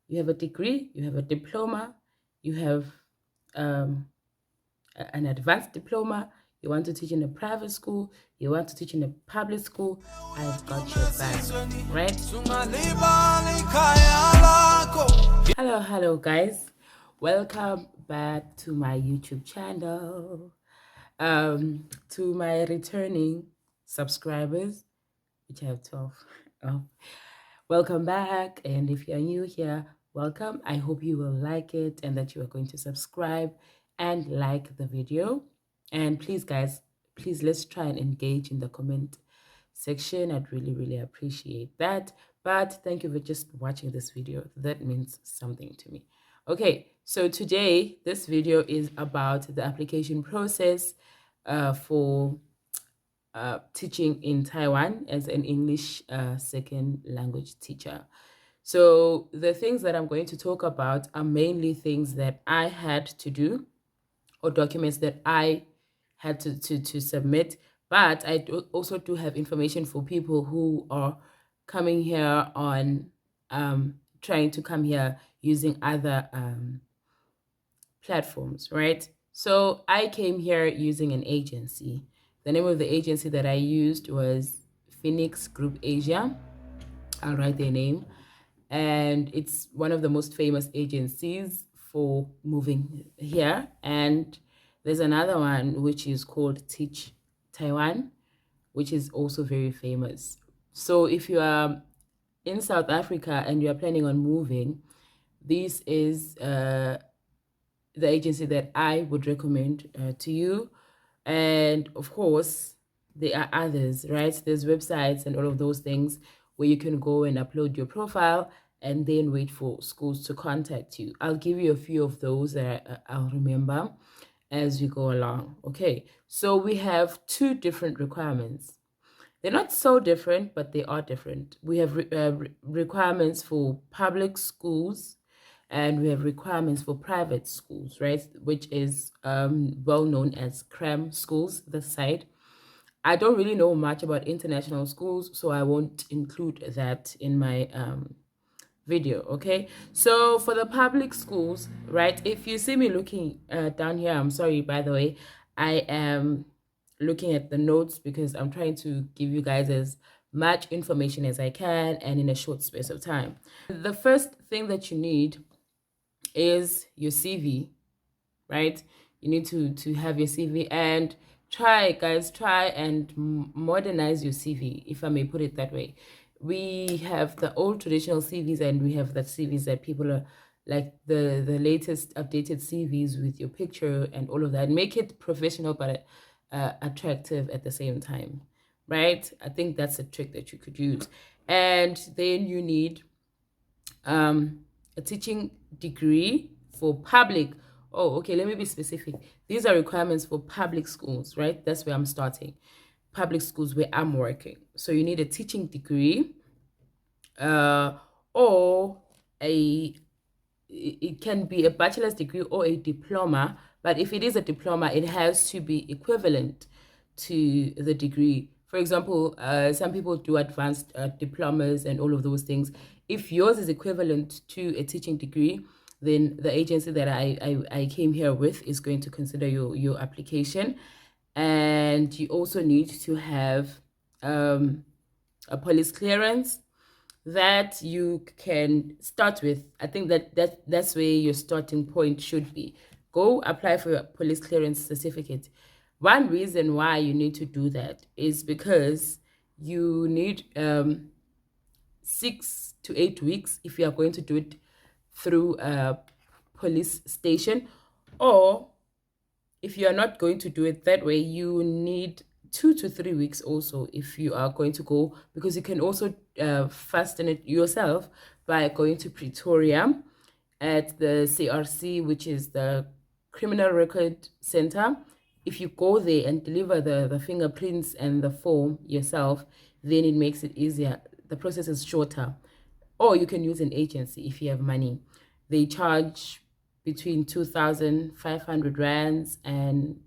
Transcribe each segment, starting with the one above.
You have a degree, you have a diploma, you have um, an advanced diploma, you want to teach in a private school, you want to teach in a public school, I've got your back, right? Hello guys. Welcome back to my YouTube channel. To my returning subscribers, which I have 12. Oh, welcome back. And if you're new here, welcome. I hope you will like it and that you are going to subscribe and like the video. And please, guys, please let's try and engage in the comment section. I'd really appreciate that. But thank you for just watching this video. That means something to me. Okay, so today this video is about the application process for teaching in Taiwan as an English second language teacher. So the things that I'm going to talk about are mainly things that I had to do or documents that I had to submit. But I also do have information for people who are coming here on trying to come here using other platforms, right? So I came here using an agency. The name of the agency that I used was Phoenix Group Asia. I'll write their name. And it's one of the most famous agencies for moving here. And there's another one which is called Teach Taiwan, which is also very famous. So if you are in South Africa and you are planning on moving, this is the agency that I would recommend to you. And of course, there are others, right? There's websites and all of those things where you can go and upload your profile and then wait for schools to contact you. I'll give you a few of those that I'll remember as we go along. Okay, so we have two different requirements. They're not so different, but they are different. We have requirements for public schools and we have requirements for private schools, right? Which is well known as cram schools, this side. I don't really know much about international schools, so I won't include that in my video, okay? So for the public schools, right, if you see me looking down here, I'm sorry, by the way, I am looking at the notes because I'm trying to give you guys as much information as I can and in a short space of time. The first thing that you need is your CV, right? You need to have your CV and try and modernize your CV, if I may put it that way. We have the old traditional CVs and we have the CVs that people are like the latest updated CVs with your picture and all of that. Make it professional but attractive at the same time, right? I think that's a trick that you could use. And then you need a teaching degree for public. Oh, okay, let me be specific. These are requirements for public schools, right? That's where I'm starting. Public schools where I'm working. So you need a teaching degree or it can be a bachelor's degree or a diploma. But if it is a diploma, it has to be equivalent to the degree. For example, some people do advanced diplomas and all of those things. If yours is equivalent to a teaching degree, then the agency that I came here with is going to consider your application. And you also need to have a police clearance that you can start with. I think that's where your starting point should be. Go apply for your police clearance certificate. One reason why you need to do that is because you need 6 to 8 weeks if you are going to do it through a police station, or if you are not going to do it that way, you need 2 to 3 weeks also if you are going to go, because you can also fasten it yourself by going to Pretoria at the CRC, which is the Criminal Record Center. If you go there and deliver the fingerprints and the form yourself, then it makes it easier. The process is shorter. Or you can use an agency if you have money. They charge between 2,500 rands and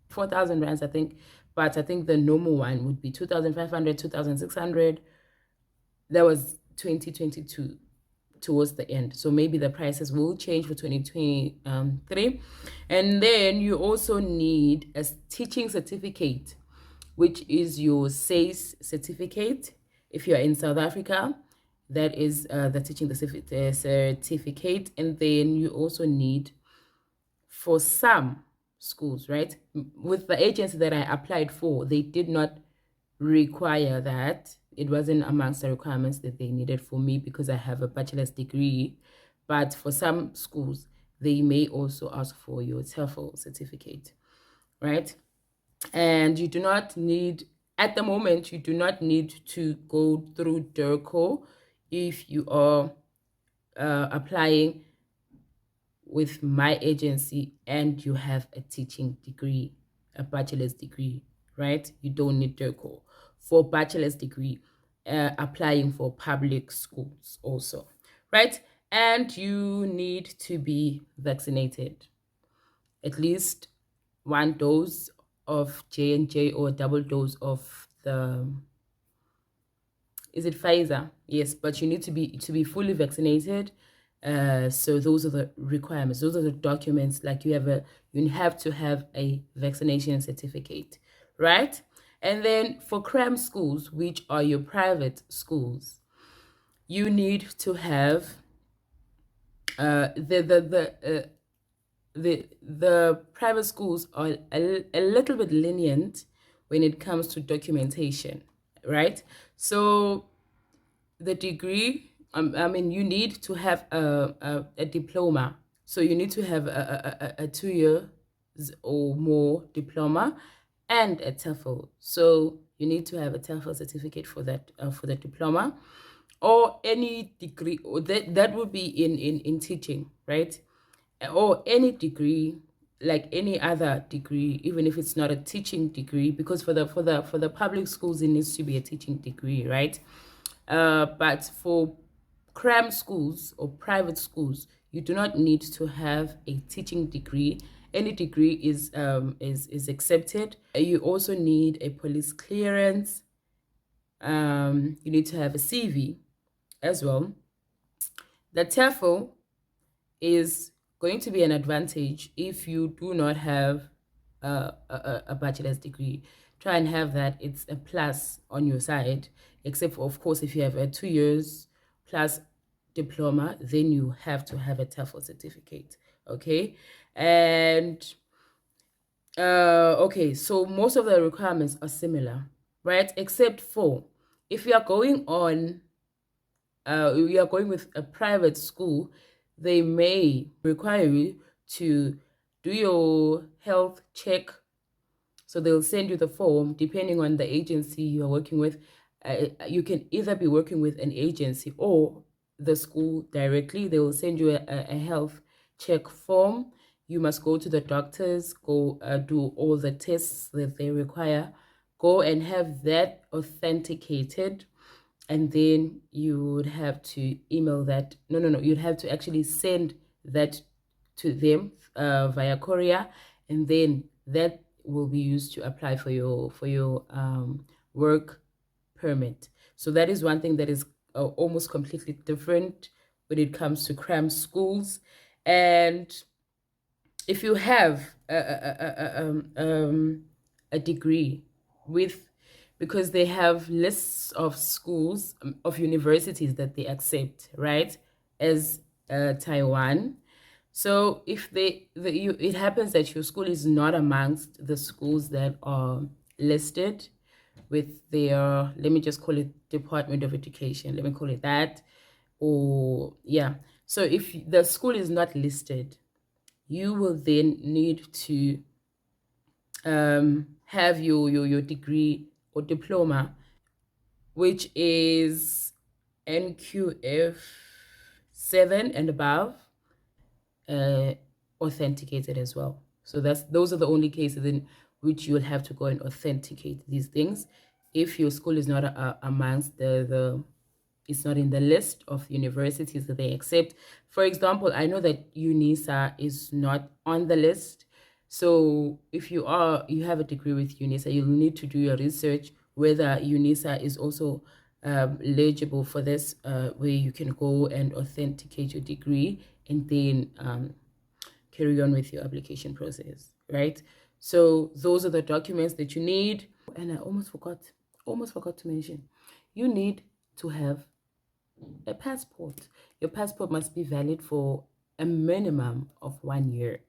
4,000 rands, I think. But I think the normal one would be 2,500, 2,600. That was 2022. towards the end. So maybe the prices will change for 2023. And then you also need a teaching certificate, which is your SACE certificate. If you're in South Africa, that is the teaching certificate. And then you also need, for some schools, right? With the agency that I applied for, they did not require that. It wasn't amongst the requirements that they needed for me because I have a bachelor's degree. But for some schools, they may also ask for your TEFL certificate, right? And you do not need, at the moment, you do not need to go through DIRCO if you are applying with my agency and you have a teaching degree, a bachelor's degree, right? You don't need DIRCO. For bachelor's degree, applying for public schools also, right? And you need to be vaccinated, at least one dose of J&J or a double dose of the, is it Pfizer? Yes, but you need to be fully vaccinated. So those are the requirements. Those are the documents. Like you have to have a vaccination certificate, right? And then for cram schools, which are your private schools, you need to have the private schools are a little bit lenient when it comes to documentation, right? So the degree, I mean, you need to have a diploma. So you need to have a 2 years or more diploma and a TEFL. So you need to have a TEFL certificate for the diploma, or any degree, or that would be in teaching, right? Or any degree, like any other degree, even if it's not a teaching degree, because for the public schools it needs to be a teaching degree, right? But for cram schools or private schools, you do not need to have a teaching degree. Any degree is accepted. You also need a police clearance. You need to have a CV as well. The TEFL is going to be an advantage if you do not have a bachelor's degree. Try and have that. It's a plus on your side, except for, of course, if you have a 2 years plus diploma, then you have to have a TEFL certificate, okay? And okay, so most of the requirements are similar, right? Except for if you are going on you are going with a private school, they may require you to do your health check. So they'll send you the form depending on the agency you are working with. You can either be working with an agency or the school directly. They will send you a health check form. You must go to the doctors, go do all the tests that they require, go and have that authenticated. And then you would have to email that. No. You'd have to actually send that to them via courier, and then that will be used to apply for your work permit. So that is one thing that is almost completely different when it comes to cram schools. And if you have a degree with, because they have lists of schools, of universities that they accept, right, as Taiwan. So if it happens that your school is not amongst the schools that are listed with their, let me just call it Department of Education, let me call it that, or yeah. So if the school is not listed, you will then need to have your degree or diploma, which is NQF 7 and above, authenticated as well. So those are the only cases in which you will have to go and authenticate these things if your school is not amongst it's not in the list of universities that they accept. For example, I know that UNISA is not on the list. So if you have a degree with UNISA, you'll need to do your research whether UNISA is also eligible for this, where you can go and authenticate your degree and then carry on with your application process, right? So those are the documents that you need. And I almost forgot to mention, you need to have a passport. Your passport must be valid for a minimum of 1 year,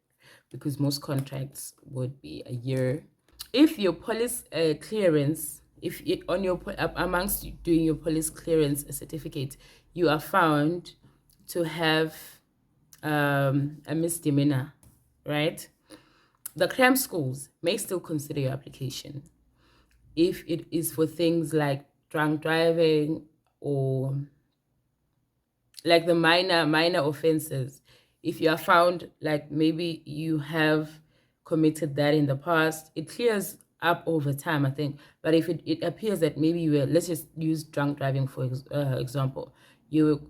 because most contracts would be a year. If your police clearance, if it, on your amongst doing your police clearance certificate, you are found to have a misdemeanor, right? The cram schools may still consider your application if it is for things like drunk driving, or like the minor offenses. If you are found, like maybe you have committed that in the past, it clears up over time, I think. But if it appears that maybe you were, let's just use drunk driving for example, you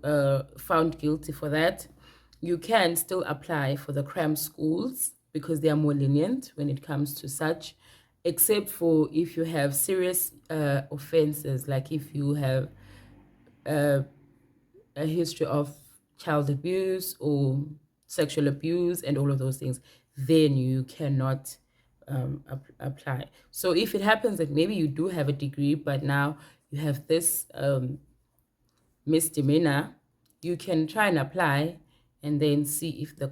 found guilty for that, you can still apply for the cram schools because they are more lenient when it comes to such, except for if you have serious offenses, like if you have a history of child abuse or sexual abuse and all of those things, then you cannot apply. So if it happens that maybe you do have a degree, but now you have this misdemeanor, you can try and apply and then see if the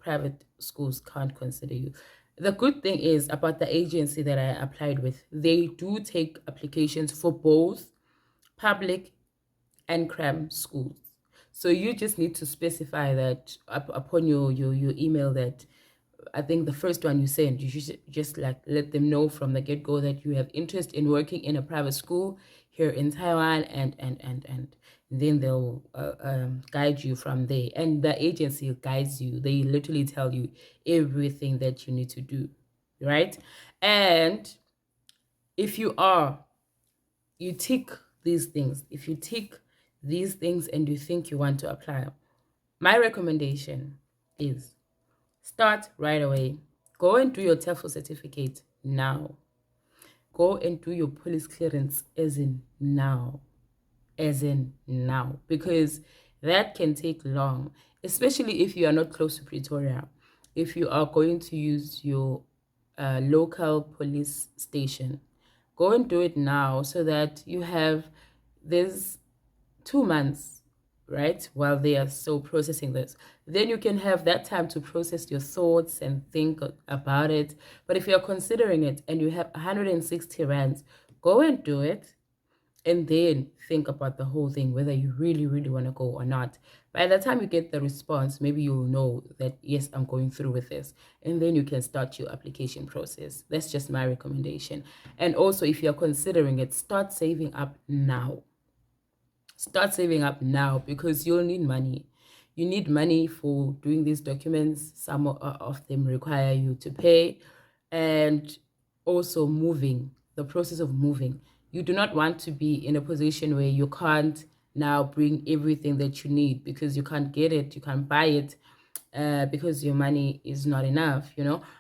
private schools can't consider you. The good thing is about the agency that I applied with, they do take applications for both public and cram schools. So you just need to specify that upon your email, that I think the first one you send, you should just like let them know from the get-go that you have interest in working in a private school here in Taiwan, and then they'll guide you from there. And the agency guides you. They literally tell you everything that you need to do, right? And if you tick these things, if you tick these things and you think you want to apply, my recommendation is start right away. Go and do your TEFL certificate now. Go and do your police clearance as in now. Because that can take long, especially if you are not close to Pretoria. If you are going to use your local police station, go and do it now, so that you have this 2 months, right, while they are still processing this. Then you can have that time to process your thoughts and think about it. But if you're considering it and you have 160 rands, go and do it, and then think about the whole thing, whether you really want to go or not. By the time you get the response, maybe you'll know that, yes, I'm going through with this, and then you can start your application process. That's just my recommendation. And also, if you're considering it, start saving up now. Start saving up now, because you'll need money. You need money for doing these documents. Some of them require you to pay, and also moving, the process of moving. You do not want to be in a position where you can't now bring everything that you need, because you can't get it, you can't buy it, because your money is not enough.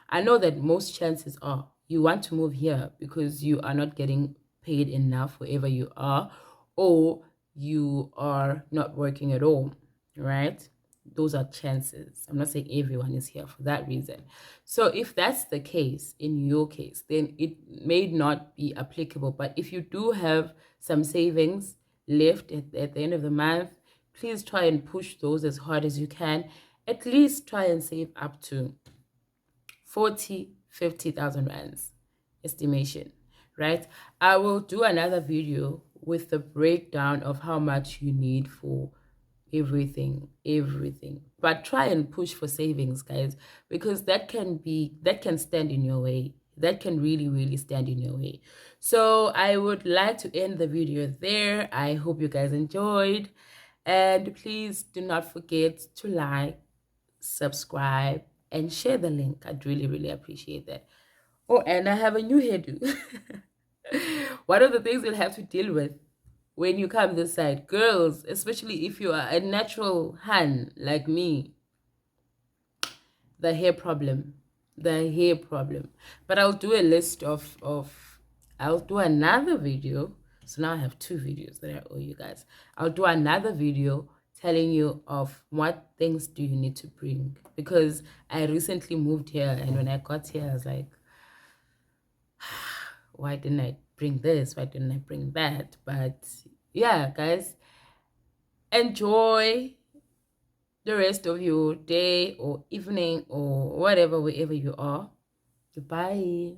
I know that most chances are you want to move here because you are not getting paid enough wherever you are, or you are not working at all, right? Those are chances. I'm not saying everyone is here for that reason. So if that's the case, in your case, then it may not be applicable. But if you do have some savings left at the end of the month, please try and push those as hard as you can. At least try and save up to 50,000 rands estimation, right? I will do another video with the breakdown of how much you need for everything. But try and push for savings, guys, because that can stand in your way. That can really stand in your way. So I would like to end the video there. I hope you guys enjoyed, and please do not forget to like, subscribe, and share the link. I'd really appreciate that. Oh, and I have a new hairdo. One of the things you'll have to deal with when you come this side, girls, especially if you are a natural Han like me, the hair problem. But I'll do a list of I'll do another video So now I have 2 videos that I owe you guys. I'll do another video telling you of what things do you need to bring, because I recently moved here, and when I got here I was like, why didn't I bring this? Why didn't I bring that? But yeah, guys, enjoy the rest of your day or evening or whatever, wherever you are. Goodbye.